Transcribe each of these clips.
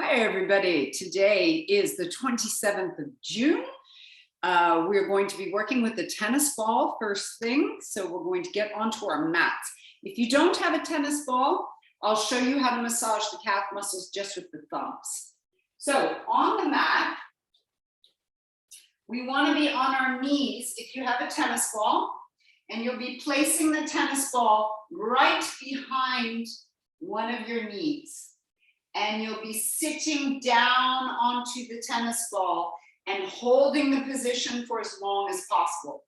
Hi, everybody. Today is the 27th of June. We're going to be working with the tennis ball first thing. So we're going to get onto our mats. If you don't have a tennis ball, I'll show you how to massage the calf muscles just with the thumbs. So on the mat, we want to be on our knees if you have a tennis ball, and you'll be placing the tennis ball right behind one of your knees. And you'll be sitting down onto the tennis ball and holding the position for as long as possible.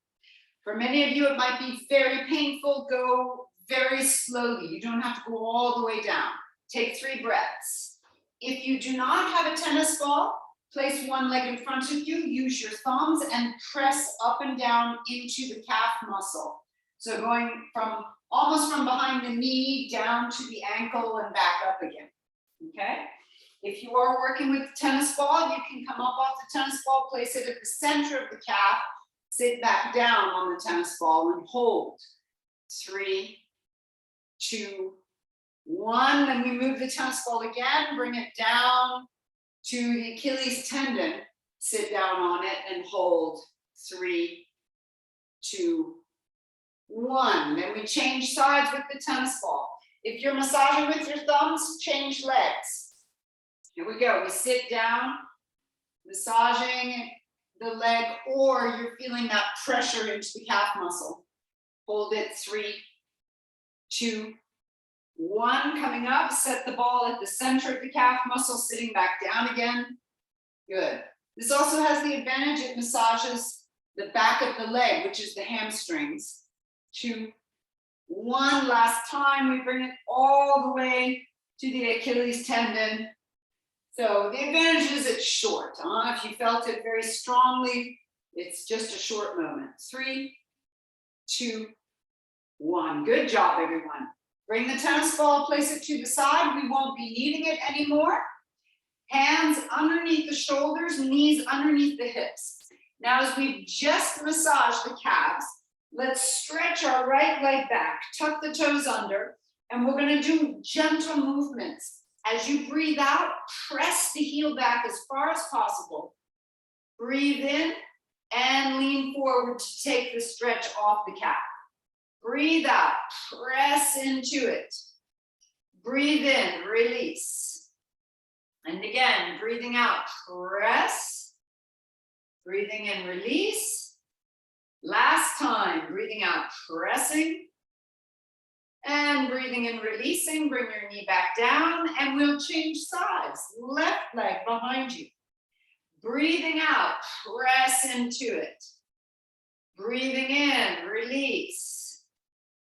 For many of you, it might be very painful. Go very slowly. You don't have to go all the way down. Take 3 breaths. If you do not have a tennis ball, place one leg in front of you, use your thumbs and press up and down into the calf muscle. So going from almost from behind the knee down to the ankle and back up again. Okay, if you are working with the tennis ball, you can come up off the tennis ball, place it at the center of the calf, sit back down on the tennis ball and hold. 3, 2, 1. Then we move the tennis ball again, bring it down to the Achilles tendon, sit down on it and hold. 3, 2, 1. Then we change sides with the tennis ball. If you're massaging with your thumbs, change legs. Here we go. We sit down, massaging the leg, or you're feeling that pressure into the calf muscle. Hold it. 3, 2, 1. Coming up, set the ball at the center of the calf muscle, sitting back down again. Good. This also has the advantage it massages the back of the leg, which is the hamstrings. 2, 1. Last time, we bring it all the way to the Achilles tendon. So the advantage is it's short. If you felt it very strongly, it's just a short moment. 3, 2, 1. Good job, everyone. Bring the tennis ball, place it to the side. We won't be needing it anymore. Hands underneath the shoulders, knees underneath the hips. Now, as we just massaged the calves, let's stretch our right leg back, tuck the toes under, and we're going to do gentle movements. As you breathe out, press the heel back as far as possible. Breathe in and lean forward to take the stretch off the calf. Breathe out, press into it. Breathe in, release. And again, breathing out, press. Breathing in, release. Last time, breathing out, pressing, and breathing in, releasing. Bring your knee back down, and we'll change sides. Left leg behind you. Breathing out, press into it. Breathing in, release.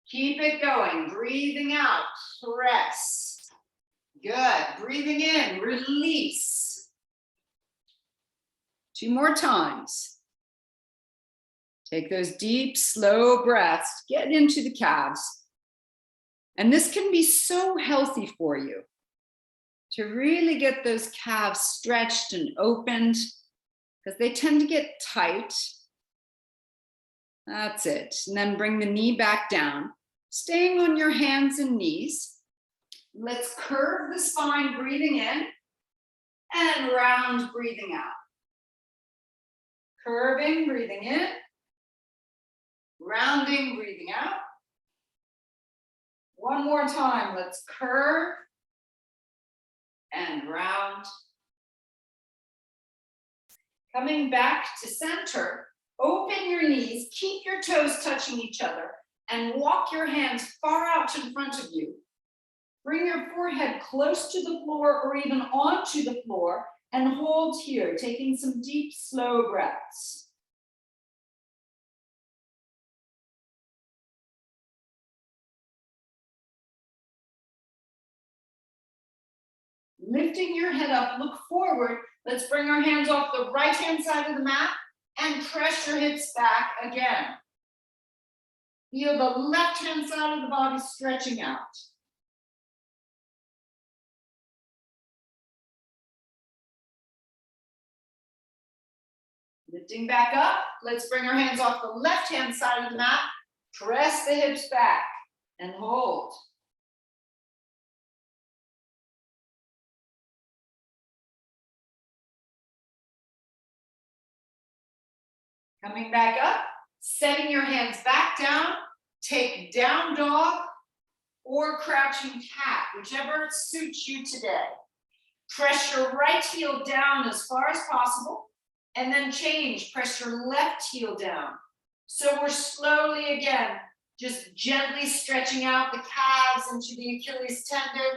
Keep it going. Breathing out, press. Good. Breathing in, release. 2 more times. Take those deep, slow breaths, get into the calves. And this can be so healthy for you to really get those calves stretched and opened because they tend to get tight. That's it. And then bring the knee back down, staying on your hands and knees. Let's curve the spine, breathing in, and round, breathing out. Curving, breathing in. Rounding, breathing out. One more time. Let's curve and round. Coming back to center, open your knees, keep your toes touching each other, and walk your hands far out in front of you. Bring your forehead close to the floor or even onto the floor and hold here, taking some deep, slow breaths. Lifting your head up, look forward. Let's bring our hands off the right-hand side of the mat and press your hips back again. Feel the left-hand side of the body stretching out. Lifting back up, let's bring our hands off the left-hand side of the mat, press the hips back and hold. Coming back up, setting your hands back down, take down dog or crouching cat, whichever suits you today. Press your right heel down as far as possible, and then change, press your left heel down. So we're slowly again, just gently stretching out the calves into the Achilles tendon,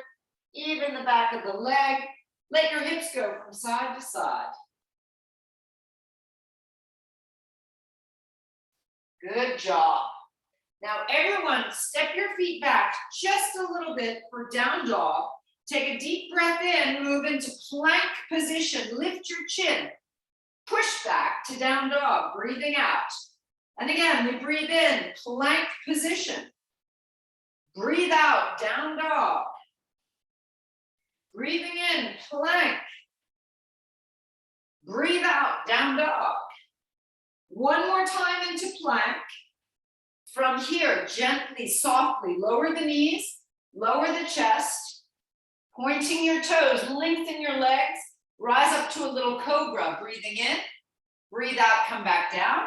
even the back of the leg. Let your hips go from side to side. Good job. Now everyone, step your feet back just a little bit for down dog. Take a deep breath in, move into plank position, lift your chin. Push back to down dog, breathing out. And again, we breathe in, plank position. Breathe out, down dog. Breathing in, plank. Breathe out, down dog. One more time into plank. From here, gently, softly, lower the knees, lower the chest, pointing your toes, lengthen your legs, rise up to a little cobra, breathing in, breathe out, come back down.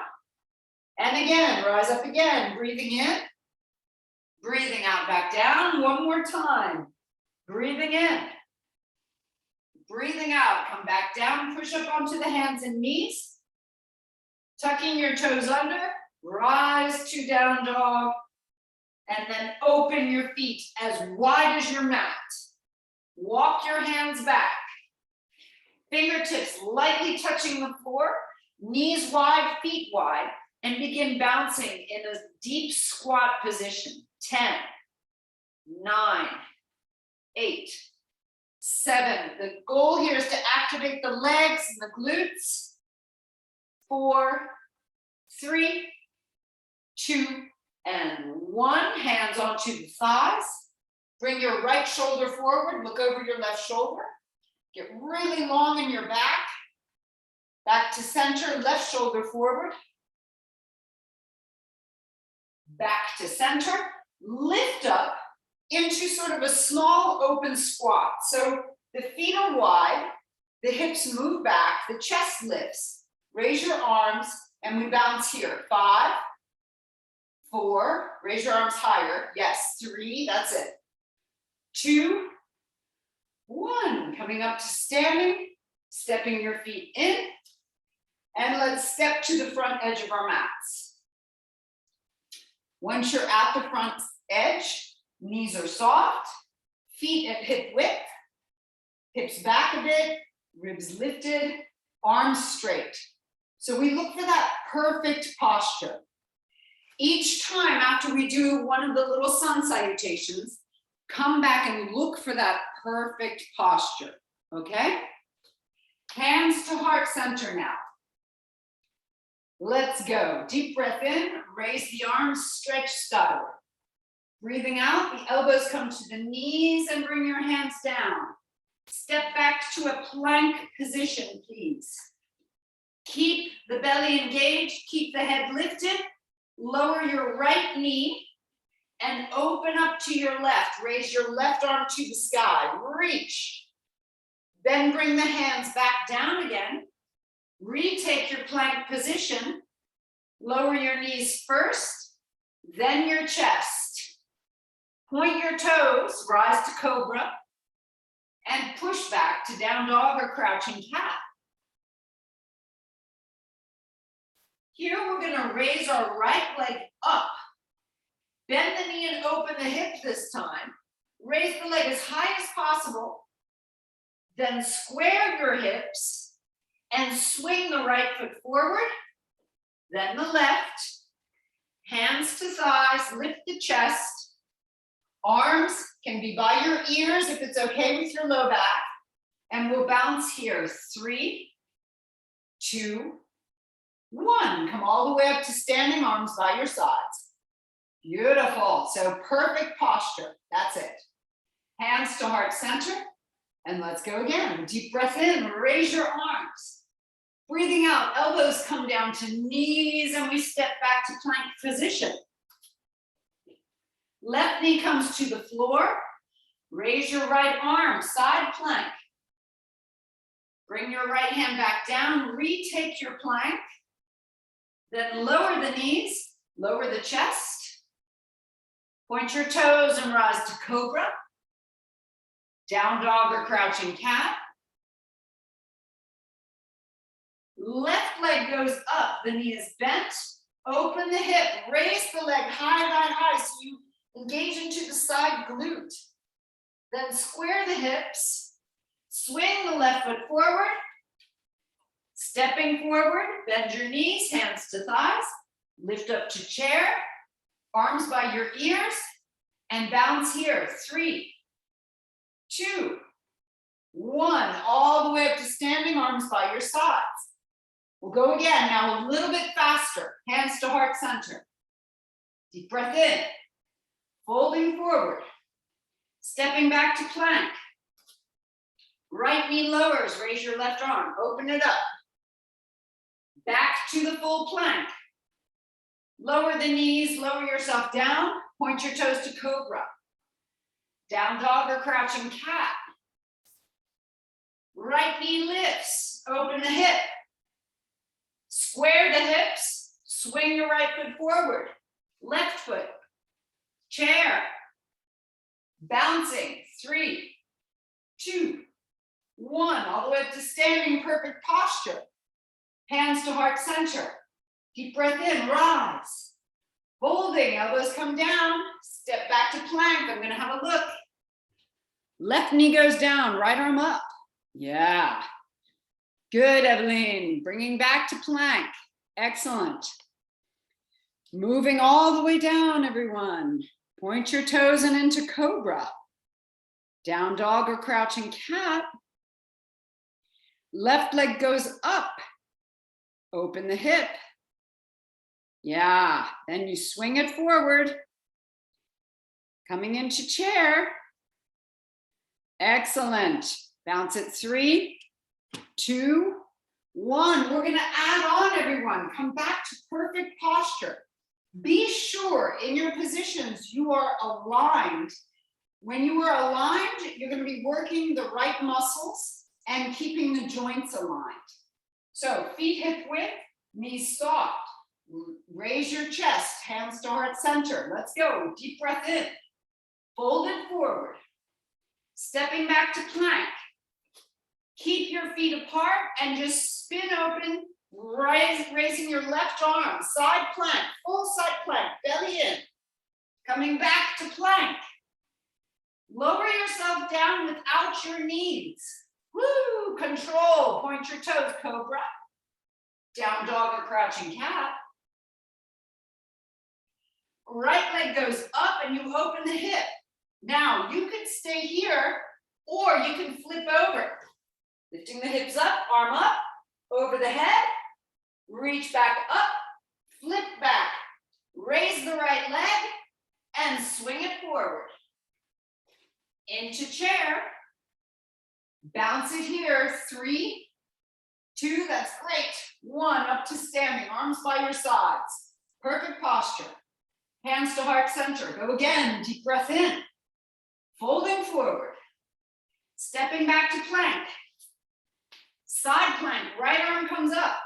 And again, rise up again, breathing in, breathing out, back down. One more time, breathing in, breathing out, come back down, push up onto the hands and knees, tucking your toes under, rise to down dog, and then open your feet as wide as your mat. Walk your hands back. Fingertips lightly touching the floor, knees wide, feet wide, and begin bouncing in a deep squat position. 10, 9, 8, 7. The goal here is to activate the legs and the glutes. 4, 3, 2, and 1. Hands onto the thighs. Bring your right shoulder forward. Look over your left shoulder. Get really long in your back. Back to center, left shoulder forward. Back to center. Lift up into sort of a small open squat. So the feet are wide, the hips move back, the chest lifts. Raise your arms, and we bounce here. 5, 4, raise your arms higher. Yes, 3, that's it. 2, 1, coming up to standing, stepping your feet in, and let's step to the front edge of our mats. Once you're at the front edge, knees are soft, feet at hip width, hips back a bit, ribs lifted, arms straight. So we look for that perfect posture. Each time after we do one of the little sun salutations, come back and look for that perfect posture, okay? Hands to heart center now. Let's go. Deep breath in, raise the arms, stretch skyward. Breathing out, the elbows come to the knees and bring your hands down. Step back to a plank position, please. Keep the belly engaged, keep the head lifted, lower your right knee and open up to your left. Raise your left arm to the sky, reach. Then bring the hands back down again. Retake your plank position. Lower your knees first, then your chest. Point your toes, rise to cobra, and push back to down dog or crouching cat. Here we're gonna raise our right leg up. Bend the knee and open the hip this time. Raise the leg as high as possible. Then square your hips and swing the right foot forward, then the left. Hands to thighs, lift the chest. Arms can be by your ears if it's okay with your low back. And we'll bounce here. 3, 2, 1. Come all the way up to standing, arms by your sides. Beautiful. So perfect posture. That's it. Hands to heart center. And let's go again. Deep breath in. Raise your arms. Breathing out. Elbows come down to knees and we step back to plank position. Left knee comes to the floor. Raise your right arm. Side plank. Bring your right hand back down. Retake your plank. Then lower the knees, lower the chest. Point your toes and rise to cobra. Down dog or crouching cat. Left leg goes up, the knee is bent. Open the hip, raise the leg high, high, high, so you engage into the side glute. Then square the hips, swing the left foot forward, stepping forward, bend your knees, hands to thighs, lift up to chair, arms by your ears, and bounce here. 3, 2, 1, all the way up to standing, arms by your sides. We'll go again, now a little bit faster, hands to heart center. Deep breath in, folding forward, stepping back to plank. Right knee lowers, raise your left arm, open it up. Back to the full plank. Lower the knees, lower yourself down, point your toes to cobra. Down dog or crouching cat. Right knee lifts, open the hip. Square the hips, swing your right foot forward. Left foot, chair. Bouncing, 3, 2, 1, all the way up to standing, perfect posture. Hands to heart center. Deep breath in, rise. Holding, elbows come down, step back to plank. I'm gonna have a look. Left knee goes down, right arm up. Yeah. Good, Evelyn. Bringing back to plank. Excellent. Moving all the way down, everyone. Point your toes and into cobra. Down dog or crouching cat. Left leg goes up. Open the hip. Yeah, then you swing it forward. Coming into chair. Excellent. Bounce it 3, 2, 1. We're gonna add on, everyone. Come back to perfect posture. Be sure in your positions you are aligned. When you are aligned, you're gonna be working the right muscles and keeping the joints aligned. So feet hip width, knees soft. Raise your chest, hands to heart center. Let's go, deep breath in. Fold it forward. Stepping back to plank. Keep your feet apart and just spin open, raising your left arm, side plank, full side plank, belly in. Coming back to plank. Lower yourself down without your knees. Woo, control, point your toes, cobra. Down dog or crouching cat. Right leg goes up and you open the hip. Now you can stay here or you can flip over. Lifting the hips up, arm up, over the head, reach back up, flip back, raise the right leg, and swing it forward. Into chair, bounce it here, 3, 2, that's great. 1, up to standing, arms by your sides. Perfect posture. Hands to heart center. Go again, deep breath in. Folding forward. Stepping back to plank. Side plank, right arm comes up.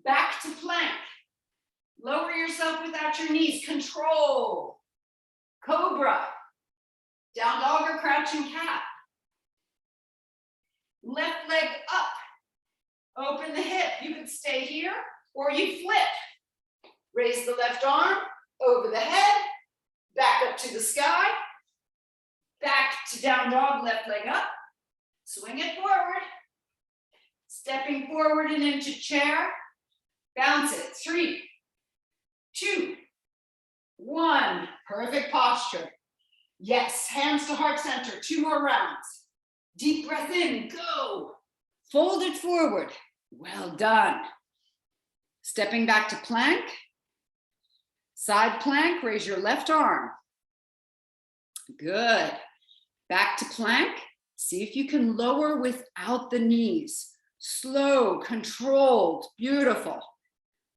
Back to plank. Lower yourself without your knees. Control. Cobra. Down dog or crouching cat. Left leg up. Open the hip. You can stay here or you flip. Raise the left arm over the head. Back up to the sky. Back to down dog, left leg up. Swing it forward. Stepping forward and into chair. Bounce it. 3, 2, 1. Perfect posture. Yes, hands to heart center. 2 more rounds. Deep breath in. Go. Fold it forward. Well done. Stepping back to plank. Side plank. Raise your left arm. Good. Back to plank. See if you can lower without the knees. Slow, controlled, beautiful.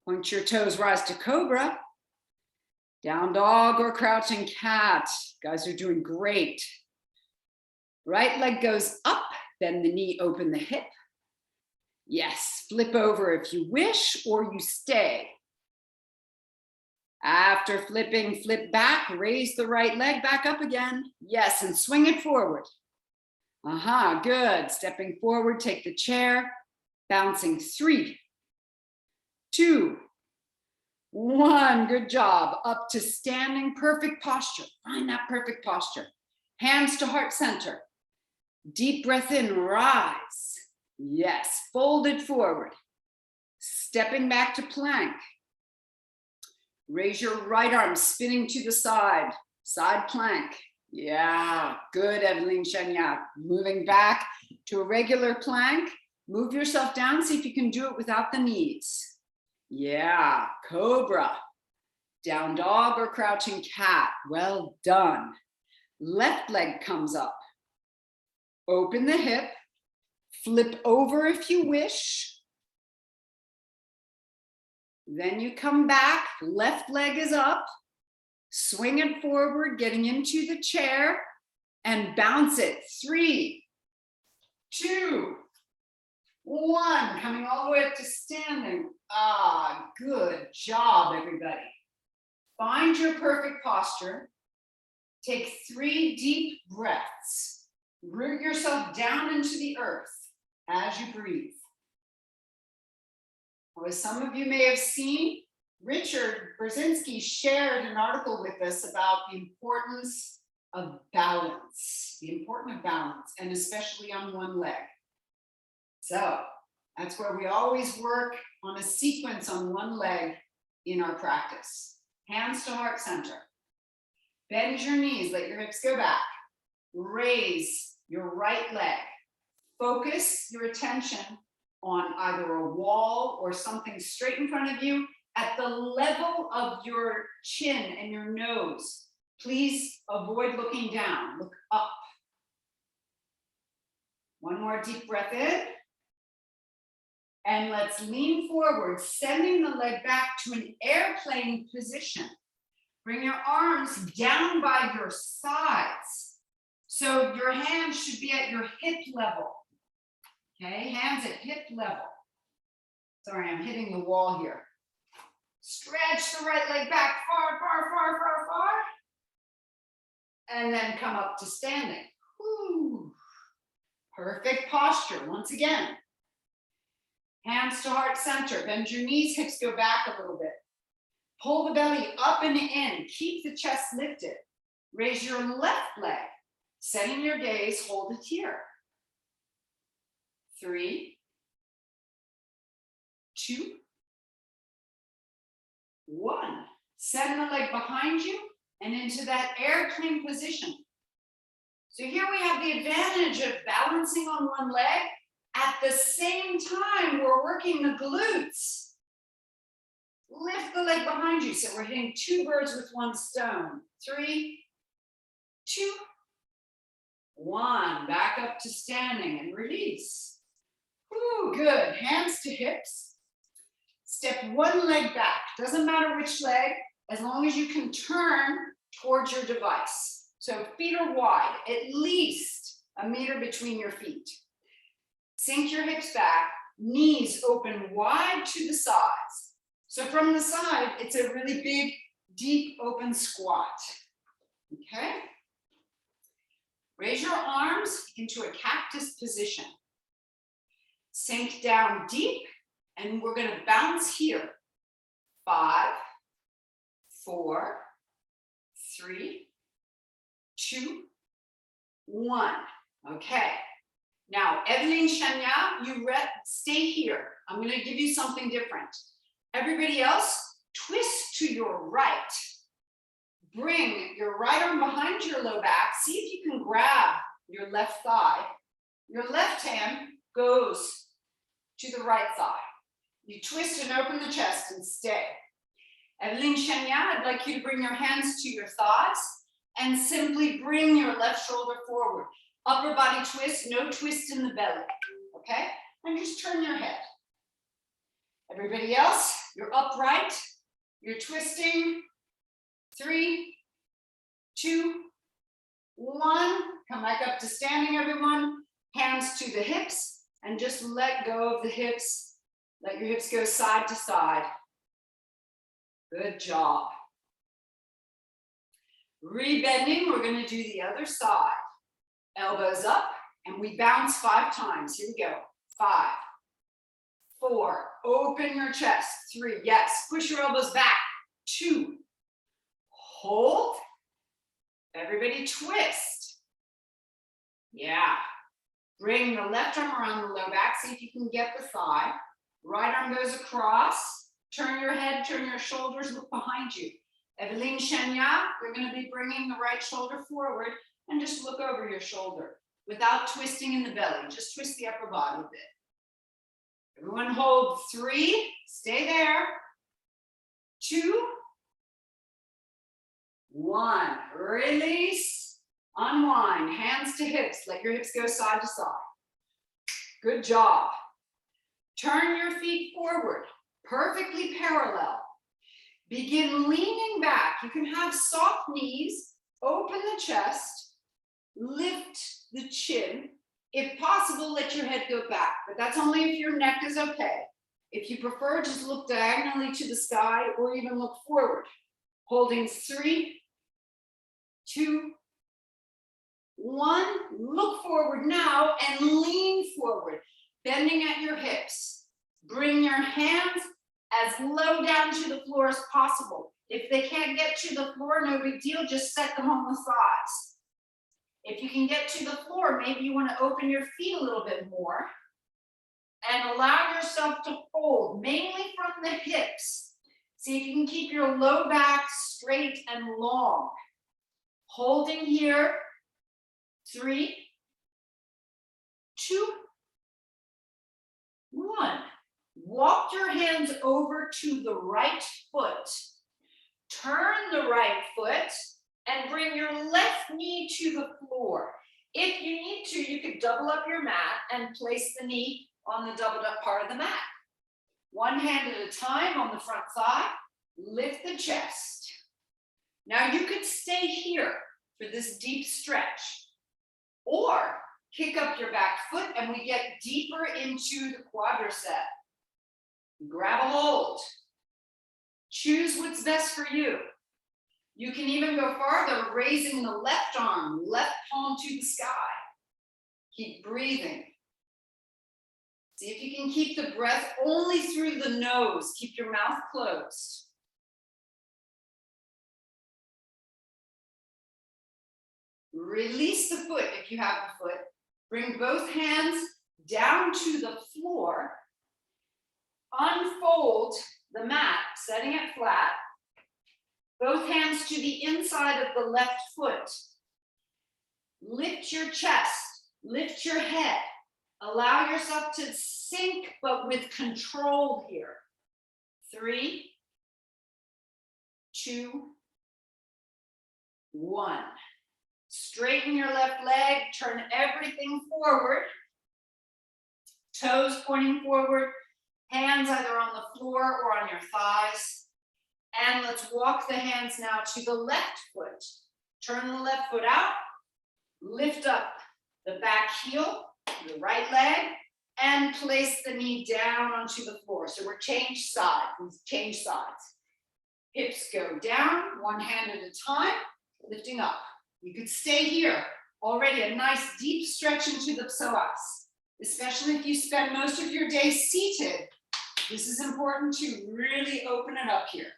Point your toes, rise to cobra. Down dog or crouching cat. Guys are doing great. Right leg goes up, bend the knee, open the hip. Yes, flip over if you wish, or you stay. After flipping, flip back, raise the right leg back up again. Yes, and swing it forward. Aha, good. Stepping forward, take the chair, bouncing 3, 2, 1. Good job. Up to standing, perfect posture. Find that perfect posture. Hands to heart center. Deep breath in, rise. Yes, fold it forward. Stepping back to plank. Raise your right arm, spinning to the side. Side plank. Yeah, good, Evelyn Chagnac. Moving back to a regular plank. Move yourself down, see if you can do it without the knees. Yeah, cobra. Down dog or crouching cat. Well done. Left leg comes up. Open the hip. Flip over if you wish. Then you come back. Left leg is up. Swing it forward, getting into the chair, and bounce it. 3, 2, 1. Coming all the way up to standing. Ah, good job, everybody. Find your perfect posture. Take 3 deep breaths. Root yourself down into the earth as you breathe. As some of you may have seen, Richard Brzezinski shared an article with us about the importance of balance, and especially on one leg. So that's where we always work on a sequence on one leg in our practice. Hands to heart center. Bend your knees, let your hips go back. Raise your right leg. Focus your attention on either a wall or something straight in front of you at the level of your chin and your nose. Please avoid looking down, look up. One more deep breath in. And let's lean forward, sending the leg back to an airplane position. Bring your arms down by your sides. So your hands should be at your hip level. Okay, hands at hip level. Sorry, I'm hitting the wall here. Stretch the right leg back far, far, far, far, far. And then come up to standing. Woo. Perfect posture, once again. Hands to heart center. Bend your knees, hips go back a little bit. Pull the belly up and in. Keep the chest lifted. Raise your left leg. Setting your gaze, hold it here. 3, 2, 1. Send the leg behind you and into that airplane position. So here we have the advantage of balancing on one leg. At the same time, we're working the glutes. Lift the leg behind you. So we're hitting 2 birds with 1 stone. 3, 2, 1. Back up to standing and release. Ooh, good. Hands to hips. Step one leg back. Doesn't matter which leg, as long as you can turn towards your device. So feet are wide, at least a meter between your feet. Sink your hips back, knees open wide to the sides. So from the side, it's a really big, deep, open squat. Okay? Raise your arms into a cactus position. Sink down deep, and we're going to bounce here. 5, 4, 3, 2, 1. Okay. Now, Evelyn Chagnac, you stay here. I'm going to give you something different. Everybody else, twist to your right. Bring your right arm behind your low back. See if you can grab your left thigh. Your left hand goes to the right thigh. You twist and open the chest and stay. Evelyn Chagnac, I'd like you to bring your hands to your thighs and simply bring your left shoulder forward. Upper body twist, no twist in the belly, okay? And just turn your head. Everybody else, you're upright, you're twisting. 3, 2, 1. Come back up to standing, everyone. Hands to the hips. and just let go of the hips. Let your hips go side to side. Good job. Rebending, we're going to do the other side. Elbows up, and we bounce 5 times. Here we go. 5, 4, open your chest. 3, yes, push your elbows back. 2, hold. Everybody twist. Yeah. Bring the left arm around the low back. See if you can get the thigh. Right arm goes across. Turn your head, turn your shoulders, look behind you. Eveline Chenya, we're going to be bringing the right shoulder forward and just look over your shoulder without twisting in the belly. Just twist the upper body a bit. Everyone hold. 3, stay there. 2, 1, release, unwind, hands to hips. Let your hips go side to side. Good job. Turn your feet forward, perfectly parallel. Begin leaning back. You can have soft knees, open the chest, lift the chin. If possible, let your head go back, but that's only if your neck is okay. If you prefer, just look diagonally to the sky or even look forward. Holding 3, 2, 1. Look forward now and lean forward, bending at your hips. Bring your hands as low down to the floor as possible. If they can't get to the floor, no big deal, just set them on the thighs. If you can get to the floor, maybe you want to open your feet a little bit more and allow yourself to fold, mainly from the hips. See if you can keep your low back straight and long. Holding here, 3, 2, 1. Walk your hands over to the right foot. Turn the right foot and bring your left knee to the floor. If you need to, you could double up your mat and place the knee on the doubled up part of the mat. One hand at a time on the front thigh. Lift the chest. Now you could stay here for this deep stretch, or kick up your back foot and we get deeper into the quadricep. Grab a hold. Choose what's best for you. You can even go farther, raising the left arm, left palm to the sky. Keep breathing. See if you can keep the breath only through the nose. Keep your mouth closed. Release the foot if you have the foot. Bring both hands down to the floor. Unfold the mat, setting it flat. Both hands to the inside of the left foot. Lift your chest, lift your head. Allow yourself to sink, but with control here. 3, 2, 1. Straighten your left leg, turn everything forward. Toes pointing forward, hands either on the floor or on your thighs. And let's walk the hands now to the left foot. Turn the left foot out, lift up the back heel, the right leg, and place the knee down onto the floor. So we're change sides. Hips go down, one hand at a time, lifting up. You could stay here. Already a nice deep stretch into the psoas, especially if you spend most of your day seated. This is important to really open it up here.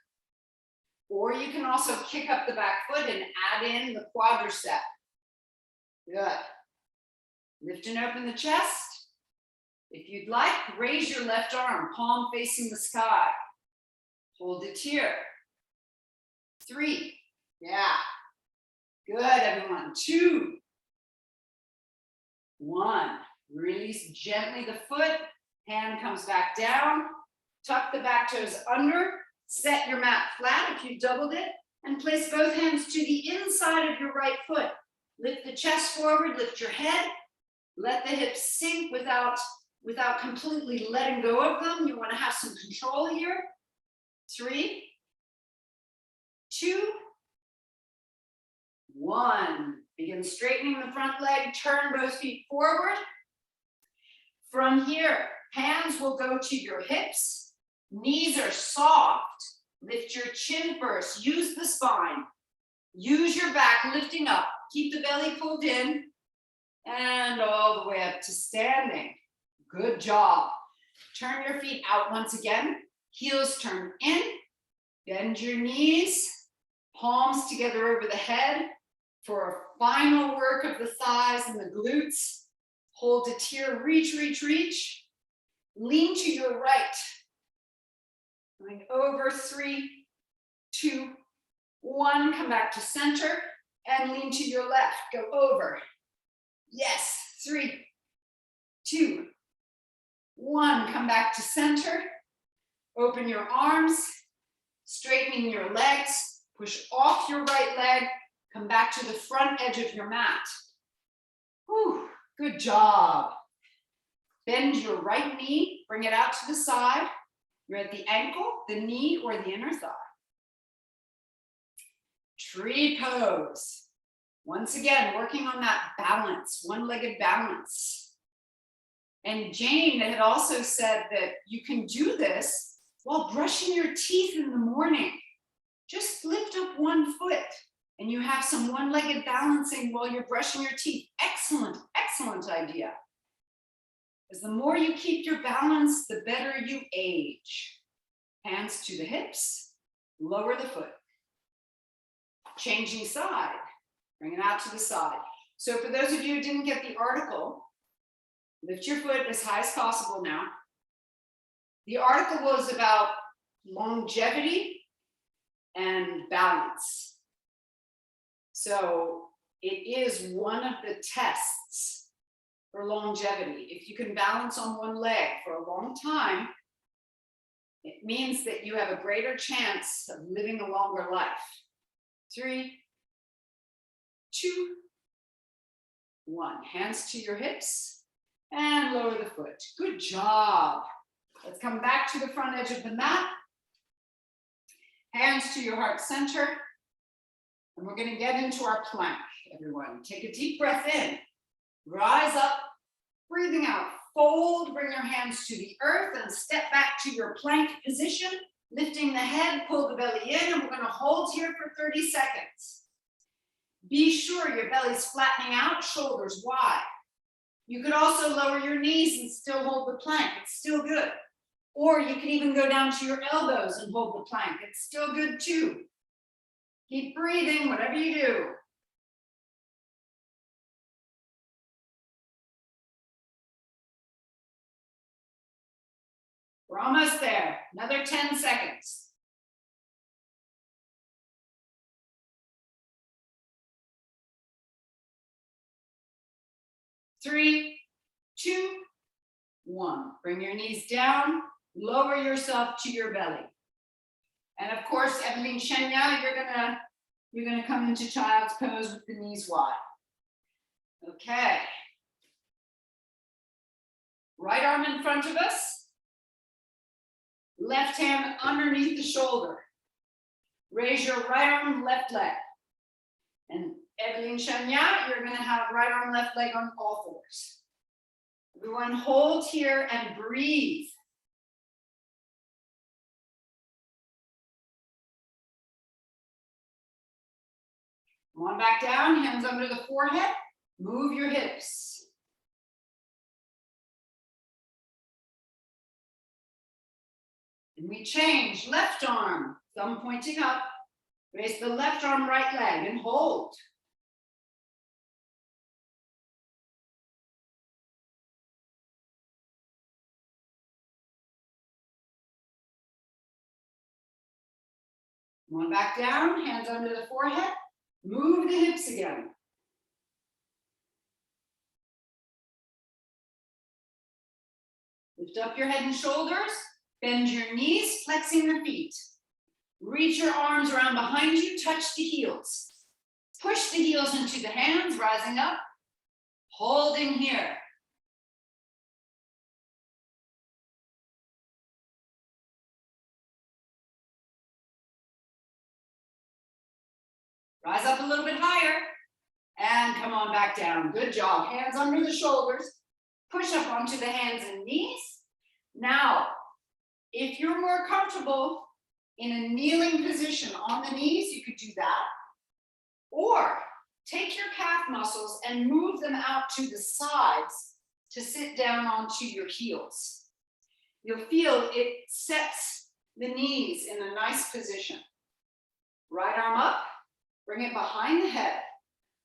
Or you can also kick up the back foot and add in the quadricep. Good. Lift and open the chest. If you'd like, raise your left arm, palm facing the sky. Hold it here. 3. Yeah. Good, everyone. 2. 1. Release gently the foot. Hand comes back down. Tuck the back toes under. Set your mat flat if you've doubled it. And place both hands to the inside of your right foot. Lift the chest forward, lift your head. Let the hips sink without completely letting go of them. You want to have some control here. 3, 2, 1. Begin straightening the front leg. Turn both feet forward. From here, hands will go to your hips. Knees are soft. Lift your chin first. Use the spine. Use your back, lifting up. Keep the belly pulled in. And all the way up to standing. Good job. Turn your feet out once again. Heels turn in. Bend your knees. Palms together over the head for a final work of the thighs and the glutes. Hold it here. Reach, reach, reach. Lean to your right. Going over 3, 2, 1. Come back to center and lean to your left. Go over. Yes. 3, 2, 1. Come back to center. Open your arms. Straightening your legs. Push off your right leg. Come back to the front edge of your mat. Whew, good job. Bend your right knee. Bring it out to the side. You're at the ankle, the knee, or the inner thigh. Tree pose. Once again, working on that balance, one-legged balance. And Jane had also said that you can do this while brushing your teeth in the morning. Just lift up one foot and you have some one-legged balancing while you're brushing your teeth. Excellent, excellent idea. Because the more you keep your balance, the better you age. Hands to the hips, lower the foot. Changing side, bring it out to the side. So for those of you who didn't get the article, lift your foot as high as possible now. The article was about longevity and balance. So it is one of the tests for longevity. If you can balance on one leg for a long time, it means that you have a greater chance of living a longer life. 3, 2, 1. Hands to your hips and lower the foot. Good job. Let's come back to the front edge of the mat. Hands to your heart center. And we're going to get into our plank, everyone. Take a deep breath in. Rise up, breathing out. Fold, bring your hands to the earth and step back to your plank position. Lifting the head, pull the belly in, and we're going to hold here for 30 seconds. Be sure your belly's flattening out, shoulders wide. You could also lower your knees and still hold the plank. It's still good. Or you can even go down to your elbows and hold the plank. It's still good too. Keep breathing, whatever you do. We're almost there. Another 10 seconds. Three, 2, 1. Bring your knees down. Lower yourself to your belly. And of course, Evelyn Shenya, you're gonna come into child's pose with the knees wide. Okay. Right arm in front of us. Left hand underneath the shoulder. Raise your right arm, left leg. And Evelyn Shanya, you're gonna have right arm, left leg on all fours. Everyone hold here and breathe. Come on back down, hands under the forehead. Move your hips. And we change, left arm, thumb pointing up. Raise the left arm, right leg, and hold. Come on back down, hands under the forehead. Move the hips again. Lift up your head and shoulders. Bend your knees, flexing the feet. Reach your arms around behind you, touch the heels. Push the heels into the hands, rising up. Holding here. Rise up a little bit higher. And come on back down. Good job. Hands under the shoulders. push up onto the hands and knees. Now, if you're more comfortable in a kneeling position on the knees, you could do that. Or take your calf muscles and move them out to the sides to sit down onto your heels. You'll feel it sets the knees in a nice position. Right arm up, bring it behind the head.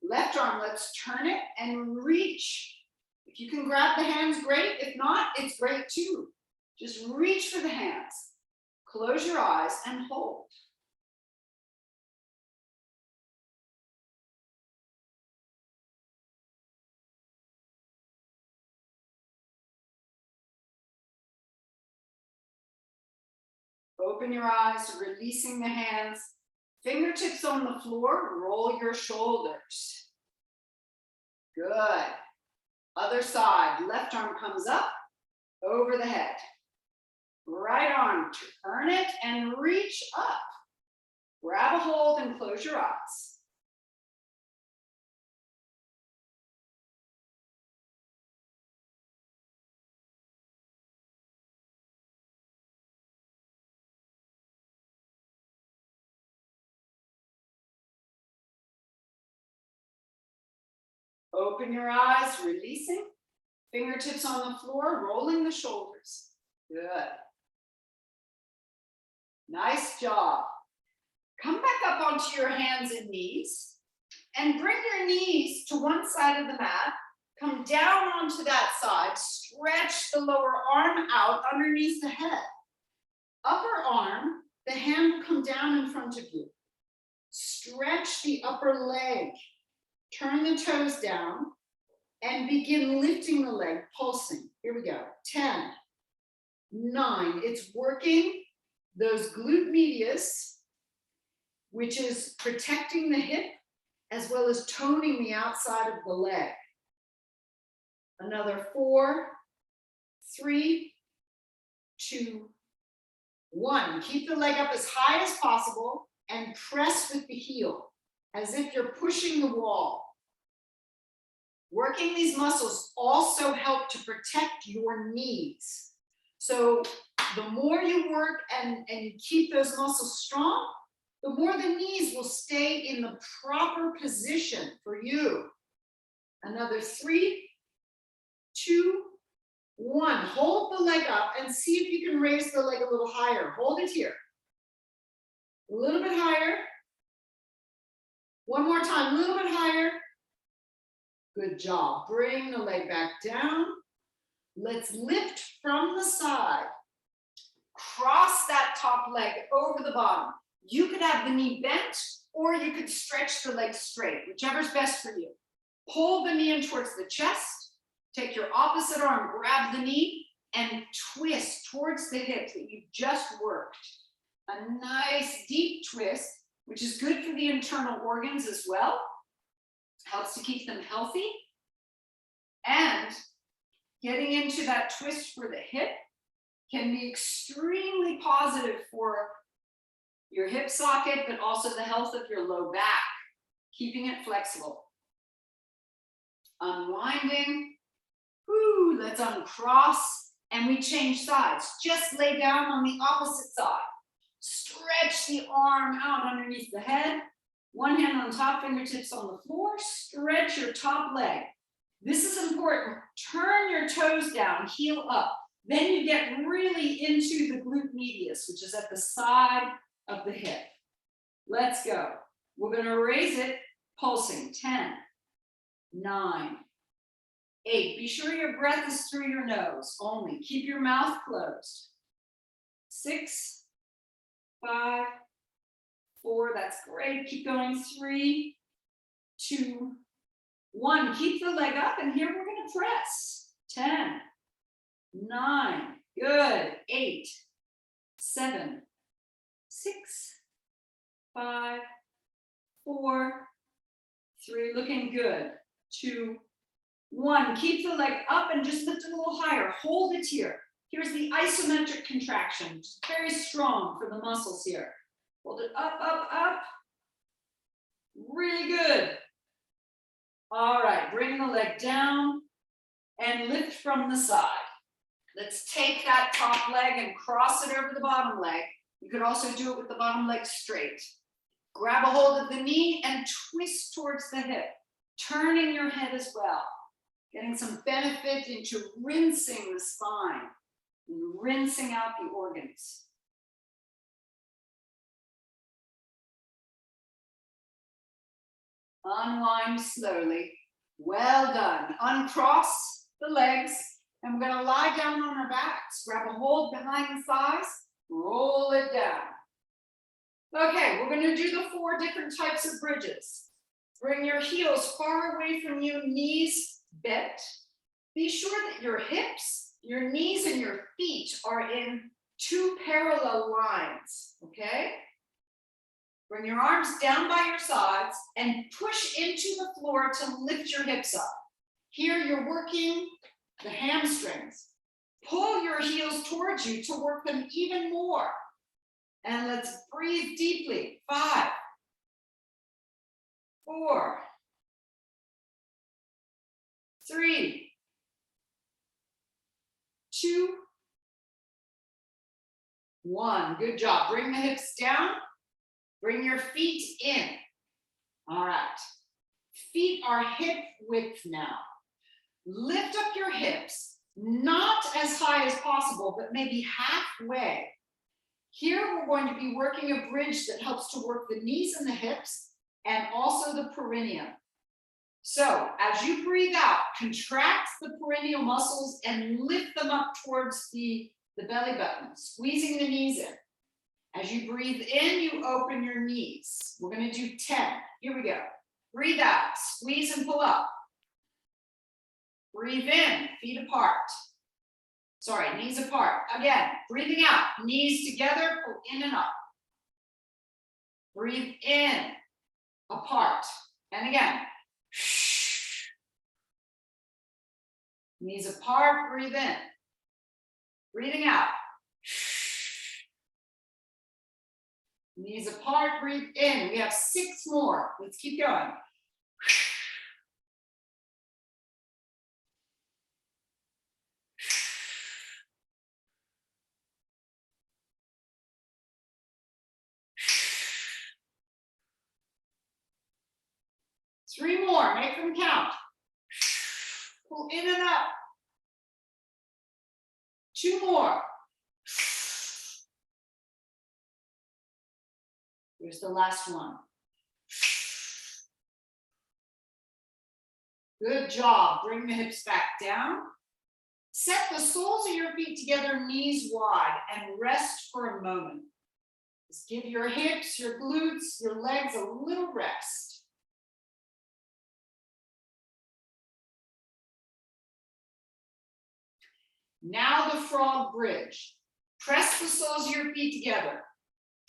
Left arm, let's turn it and reach. If you can grab the hands, great. If not, it's great too. Just reach for the hands. Close your eyes and hold. Open your eyes, releasing the hands. Fingertips on the floor, roll your shoulders. Good. Other side, left arm comes up, over the head. Right arm, turn it and reach up. Grab a hold and close your eyes. Open your eyes, releasing. Fingertips on the floor, rolling the shoulders. Good. Nice job. Come back up onto your hands and knees and bring your knees to one side of the mat. Come down onto that side. Stretch the lower arm out underneath the head. Upper arm, the hand will come down in front of you. Stretch the upper leg. Turn the toes down and begin lifting the leg, pulsing. Here we go. 10, 9. It's working those glute medius, which is protecting the hip as well as toning the outside of the leg. Another 4, 3, 2, 1. Keep the leg up as high as possible and press with the heel as if you're pushing the wall. Working these muscles also help to protect your knees. So the more you work and you keep those muscles strong, the more the knees will stay in the proper position for you. Another 3, 2, 1. Hold the leg up and see if you can raise the leg a little higher. Hold it here. A little bit higher. One more time, a little bit higher. Good job. Bring the leg back down. Let's lift from the side. Cross that top leg over the bottom. You could have the knee bent or you could stretch the leg straight, whichever's best for you. Pull the knee in towards the chest. Take your opposite arm, grab the knee and twist towards the hip that you just worked. A nice deep twist, which is good for the internal organs as well. Helps to keep them healthy. And getting into that twist for the hip can be extremely positive for your hip socket, but also the health of your low back, keeping it flexible. Unwinding. Woo, let's uncross and we change sides. Just lay down on the opposite side. Stretch the arm out underneath the head. One hand on top, fingertips on the floor. Stretch your top leg. This is important. Turn your toes down, heel up. Then you get really into the glute medius, which is at the side of the hip. Let's go. We're going to raise it, pulsing. 10, 9, 8. Be sure your breath is through your nose only. Keep your mouth closed. 6, 5, 4, that's great. Keep going. 3, 2, 1. Keep the leg up, and here we're going to press. 10, 9, good. 8, 7, 6, 5, 4, 3, looking good. 2, 1. Keep the leg up and just lift it a little higher. Hold it here. Here's the isometric contraction. Just very strong for the muscles here. Hold it up, up, up. Really good. All right, bring the leg down and and lift from the side. Let's take that top leg and cross it over the bottom leg. You could also do it with the bottom leg straight. Grab a hold of the knee and twist towards the hip, turning your head as well, getting some benefit into rinsing the spine and rinsing out the organs. Unwind slowly. Well done. Uncross the legs, and we're going to lie down on our backs. Grab a hold behind the thighs, roll it down. Okay, we're going to do the 4 different types of bridges. Bring your heels far away from you, knees bent. Be sure that your hips, your knees, and your feet are in 2 parallel lines, okay? Bring your arms down by your sides and push into the floor to lift your hips up. Here you're working the hamstrings. Pull your heels towards you to work them even more. And let's breathe deeply. 5, 4, 3, 2, 1. Good job. Bring the hips down. Bring your feet in. All right. Feet are hip width now. Lift up your hips, not as high as possible, but maybe halfway. Here we're going to be working a bridge that helps to work the knees and the hips and also the perineum. So as you breathe out, contract the perineal muscles and lift them up towards the belly button, squeezing the knees in. As you breathe in, you open your knees. We're going to do 10. Here we go. Breathe out, squeeze and pull up. Breathe in, feet apart. Sorry, knees apart. Again, breathing out, knees together, pull in and up. Breathe in, apart. And again. Knees apart, breathe in. Breathing out. Knees apart, breathe in. We have 6 more. Let's keep going. Three more, make them count. Pull in and up. 2 more. Here's the last one. Good job. Bring the hips back down. Set the soles of your feet together, knees wide, and rest for a moment. Just give your hips, your glutes, your legs a little rest. Now the frog bridge. Press the soles of your feet together.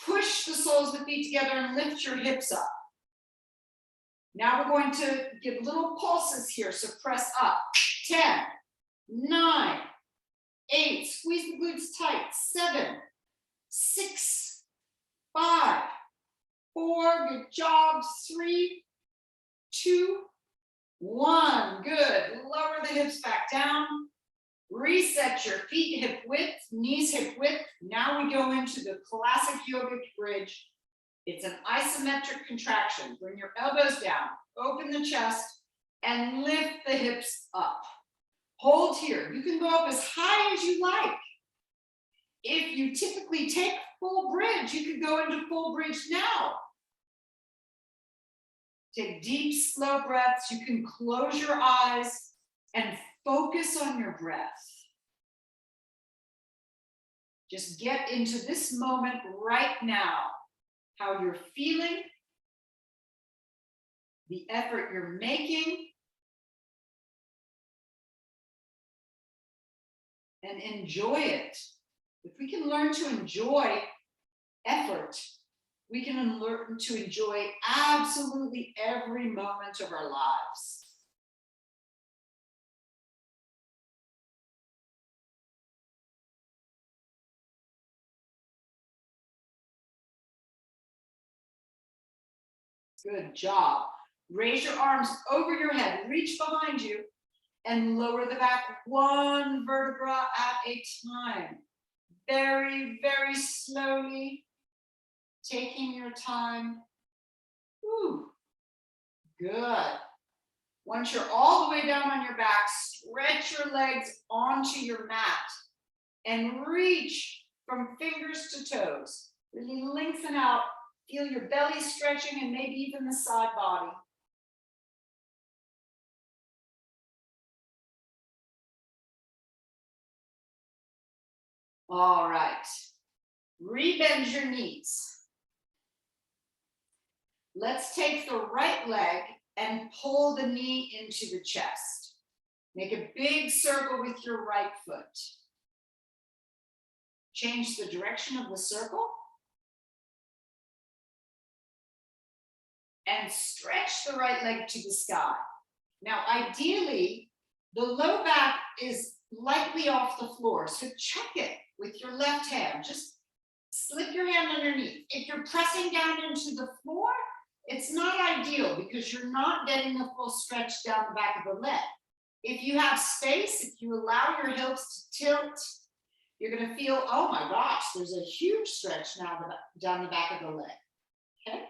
Push the soles of the feet together and lift your hips up. Now we're going to give little pulses here, so press up. 10, 9, 8, squeeze the glutes tight. 7, 6, 5, 4, good job. 3, 2, 1, good. Lower the hips back down. Reset your feet hip width, knees hip width. Now we go into the classic yogic bridge. It's an isometric contraction. Bring your elbows down, open the chest, and lift the hips up. Hold here. You can go up as high as you like. If you typically take full bridge, you could go into full bridge now. Take deep, slow breaths. You can close your eyes and focus on your breath. Just get into this moment right now, how you're feeling, the effort you're making, and enjoy it. If we can learn to enjoy effort, we can learn to enjoy absolutely every moment of our lives. Good job. Raise your arms over your head, reach behind you, and lower the back one vertebra at a time. Very, very slowly, taking your time. Whew. Good. Once you're all the way down on your back, stretch your legs onto your mat and reach from fingers to toes. Really lengthen out. Feel your belly stretching and maybe even the side body. All right. Rebend your knees. Let's take the right leg and pull the knee into the chest. Make a big circle with your right foot. Change the direction of the circle. And stretch the right leg to the sky. Now, ideally, the low back is lightly off the floor, so check it with your left hand. Just slip your hand underneath. If you're pressing down into the floor, it's not ideal because you're not getting the full stretch down the back of the leg. If you have space, if you allow your hips to tilt, you're going to feel, oh my gosh, there's a huge stretch now down the back of the leg. Okay?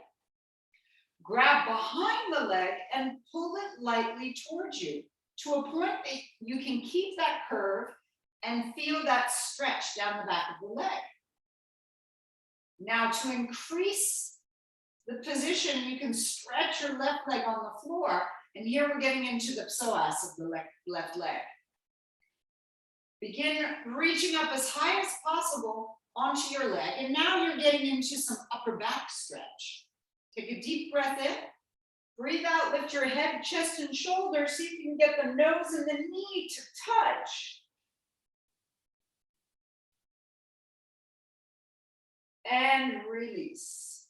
Grab behind the leg and pull it lightly towards you to a point that you can keep that curve and feel that stretch down the back of the leg. Now, to increase the position, you can stretch your left leg on the floor, and here we're getting into the psoas of the left leg. Begin reaching up as high as possible onto your leg, and now you're getting into some upper back stretch. Take a deep breath in, breathe out, lift your head, chest, and shoulders, see if you can get the nose and the knee to touch. And release.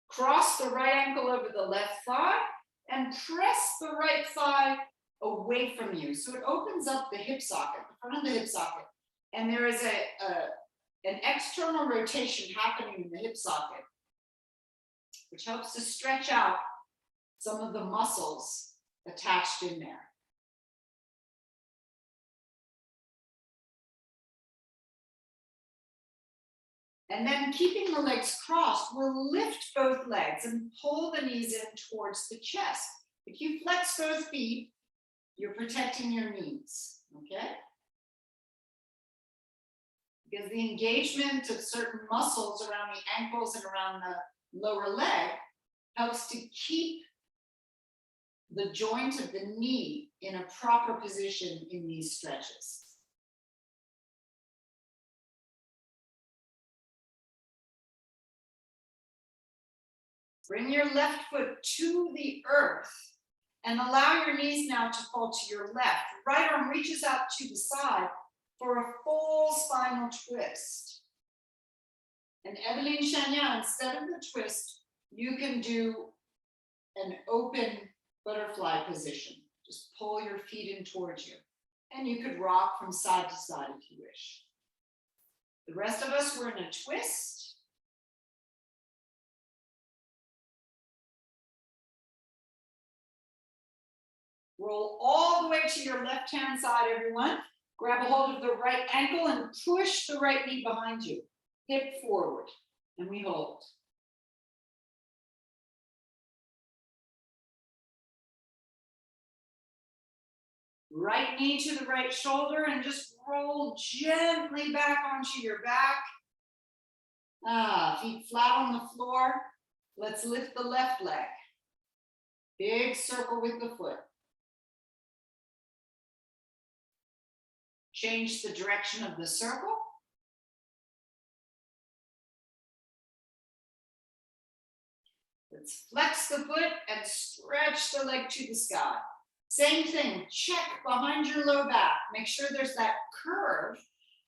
Cross the right ankle over the left thigh and press the right thigh away from you. So it opens up the hip socket, the front of the hip socket. And there is an external rotation happening in the hip socket, which helps to stretch out some of the muscles attached in there. And then keeping the legs crossed, we'll lift both legs and pull the knees in towards the chest. If you flex both feet, you're protecting your knees, okay? Because the engagement of certain muscles around the ankles and around the lower leg helps to keep the joint of the knee in a proper position in these stretches. Bring your left foot to the earth and allow your knees now to fall to your left. Right arm reaches out to the side for a full spinal twist. And Eveline Chagnon, instead of the twist, you can do an open butterfly position. Just pull your feet in towards you. And you could rock from side to side if you wish. The rest of us, we're in a twist. Roll all the way to your left-hand side, everyone. Grab a hold of the right ankle and push the right knee behind you. Hip forward, and we hold. Right knee to the right shoulder and just roll gently back onto your back. Feet flat on the floor. Let's lift the left leg. Big circle with the foot. Change the direction of the circle. Let's flex the foot and stretch the leg to the sky. Same thing, check behind your low back. Make sure there's that curve.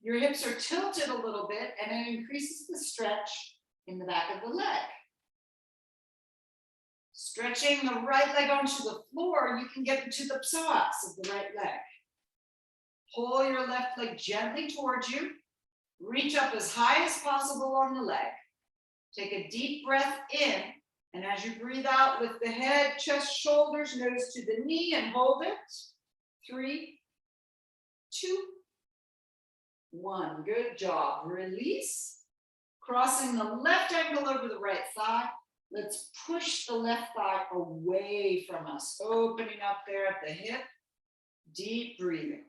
Your hips are tilted a little bit and it increases the stretch in the back of the leg. Stretching the right leg onto the floor, you can get into the psoas of the right leg. Pull your left leg gently towards you. Reach up as high as possible on the leg. Take a deep breath in. And as you breathe out, lift the head, chest, shoulders, nose to the knee, and hold it. 3, 2, 1. Good job. Release. Crossing the left ankle over the right thigh. Let's push the left thigh away from us, opening up there at the hip. Deep breathing.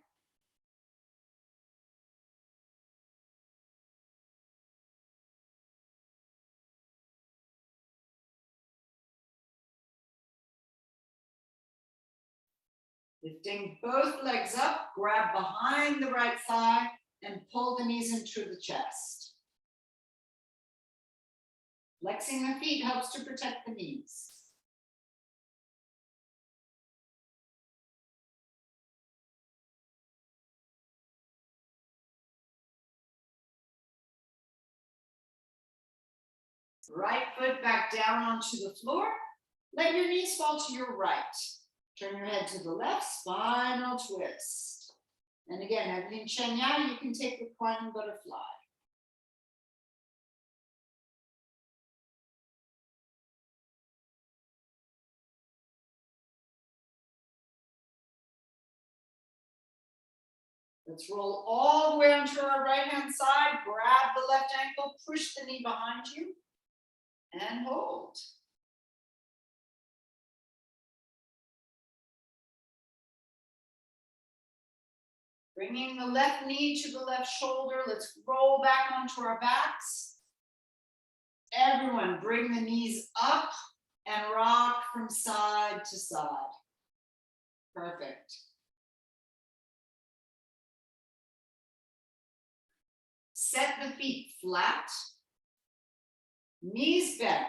Lifting both legs up, grab behind the right thigh and pull the knees into the chest. Flexing the feet helps to protect the knees. Right foot back down onto the floor. Let your knees fall to your right. Turn your head to the left, spinal twist. And again, Evelyn Chenya, you can take reclining butterfly. Let's roll all the way onto our right hand side. Grab the left ankle, push the knee behind you, and hold. Bringing the left knee to the left shoulder. Let's roll back onto our backs. Everyone, bring the knees up and rock from side to side. Perfect. Set the feet flat, knees bent.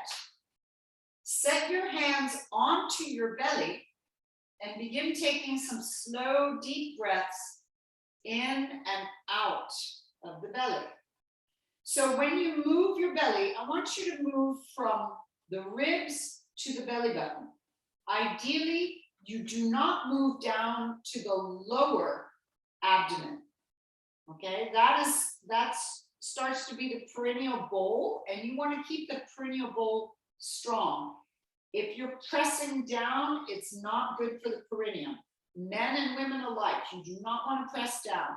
Set your hands onto your belly and begin taking some slow, deep breaths in and out of the belly. So when you move your belly, I want you to move from the ribs to the belly button. Ideally, you do not move down to the lower abdomen. Okay, that starts to be the perineal bowl, and you want to keep the perineal bowl strong. If you're pressing down, it's not good for the perineum. Men and women alike, you do not want to press down.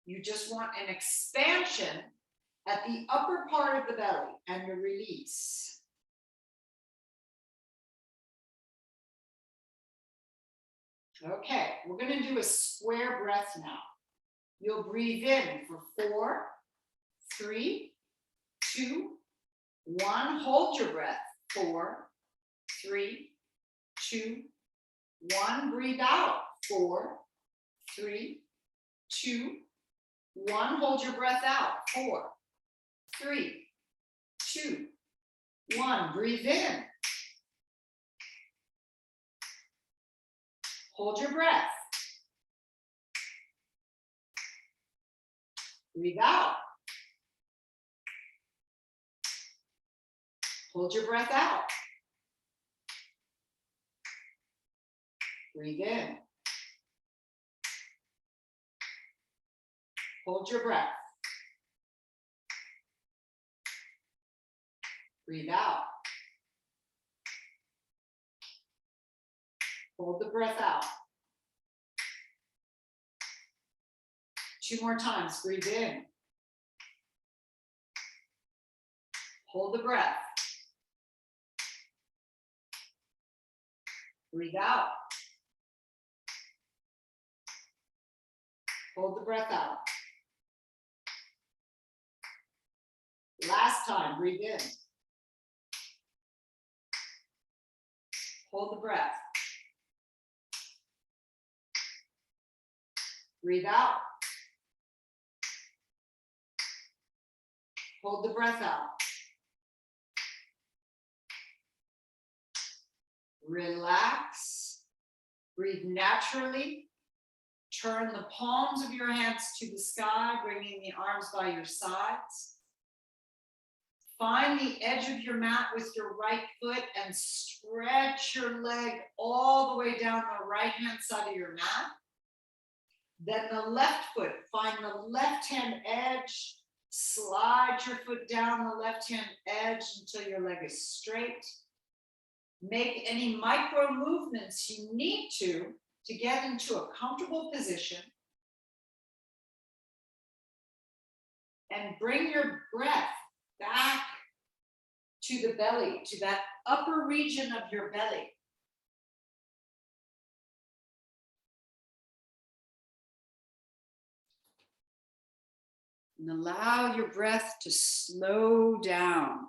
You just want an expansion at the upper part of the belly and your release. Okay, we're going to do a square breath now. You'll breathe in for 4, 3, 2, 1. Hold your breath. 4, 3, 2, 1. Breathe out. 4, 3, 2, 1. Hold your breath out. 4, 3, 2, 1. Breathe in. Hold your breath. Breathe out. Hold your breath out. Breathe in. Hold your breath. Breathe out. Hold the breath out. 2 more times. Breathe in. Hold the breath. Breathe out. Hold the breath out. Last time. Breathe in. Hold the breath. Breathe out. Hold the breath out. Relax. Breathe naturally. Turn the palms of your hands to the sky, bringing the arms by your sides. Find the edge of your mat with your right foot and stretch your leg all the way down the right-hand side of your mat. Then the left foot, find the left-hand edge, slide your foot down the left-hand edge until your leg is straight. Make any micro movements you need to get into a comfortable position. and bring your breath back to the belly, to that upper region of your belly. And allow your breath to slow down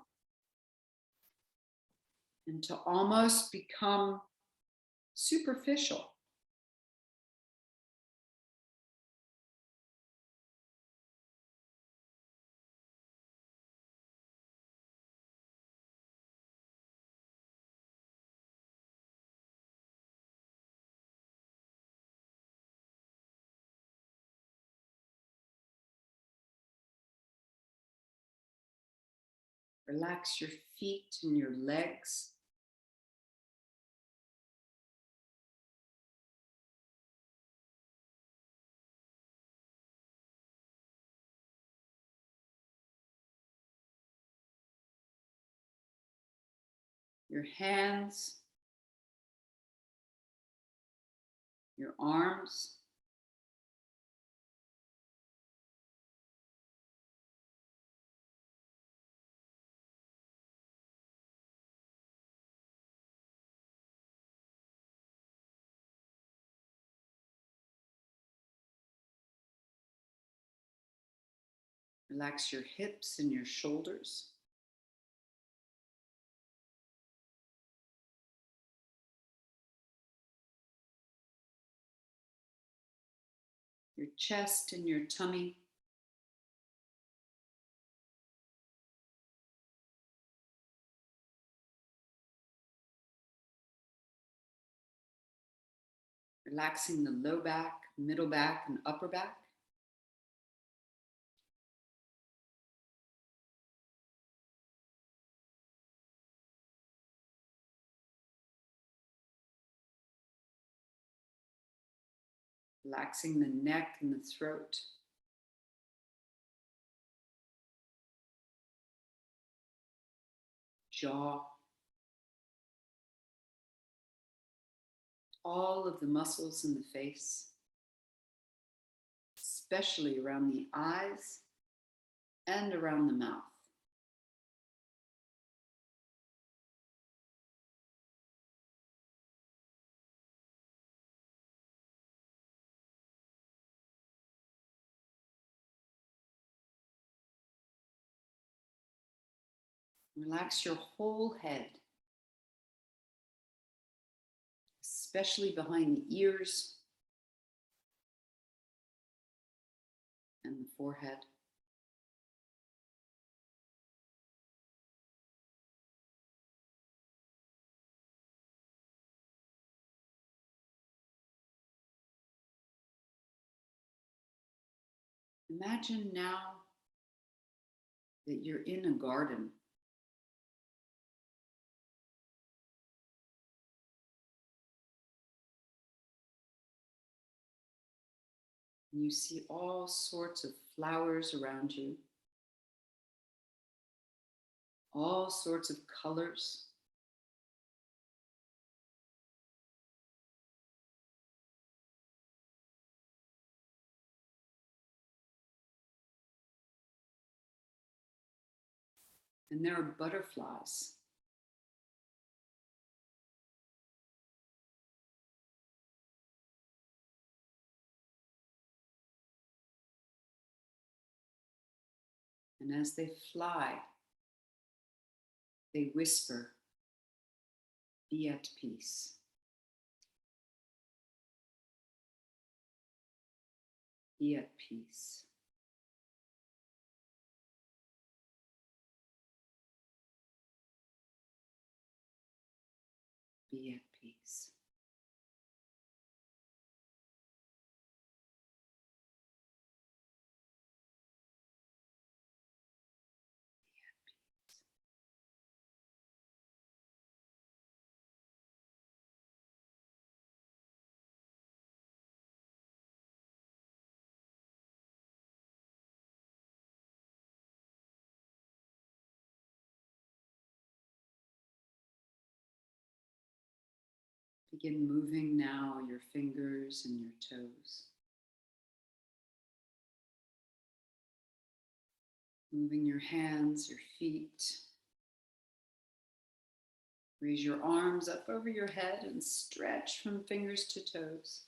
and to almost become superficial. Relax your feet and your legs. Your hands, your arms, relax your hips and your shoulders. Your chest and your tummy. Relaxing the low back, middle back, and upper back. Relaxing the neck and the throat. Jaw. All of the muscles in the face, especially around the eyes and around the mouth. Relax your whole head, especially behind the ears and the forehead. Imagine now that you're in a garden. And you see all sorts of flowers around you, all sorts of colors. And there are butterflies. And as they fly, they whisper, "Be at peace. Be at peace. Be at peace." Begin moving now your fingers and your toes. Moving your hands, your feet. Raise your arms up over your head and stretch from fingers to toes.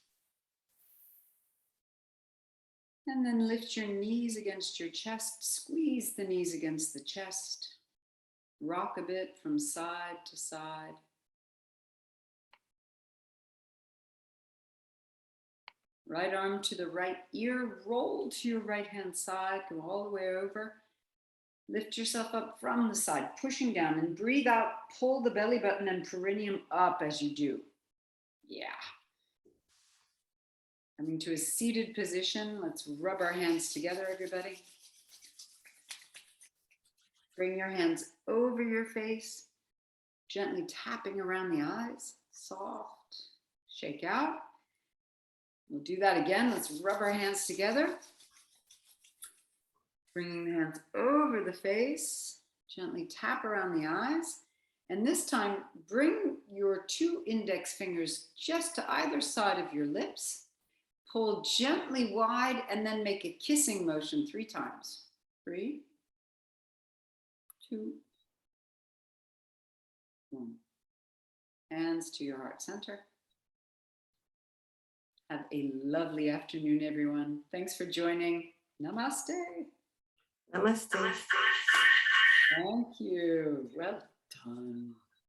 And then lift your knees against your chest. Squeeze the knees against the chest. Rock a bit from side to side. Right arm to the right ear, roll to your right hand side, go all the way over. Lift yourself up from the side, pushing down, and breathe out. Pull the belly button and perineum up as you do. Yeah. Coming to a seated position. Let's rub our hands together, everybody. Bring your hands over your face, gently tapping around the eyes. Soft. Shake out. We'll do that again. Let's rub our hands together. Bringing the hands over the face, gently tap around the eyes. And this time, bring your 2 index fingers just to either side of your lips. Pull gently wide and then make a kissing motion 3 times. 3, 2, 1. Hands to your heart center. Have a lovely afternoon, everyone. Thanks for joining. Namaste. Namaste. Thank you. Well done.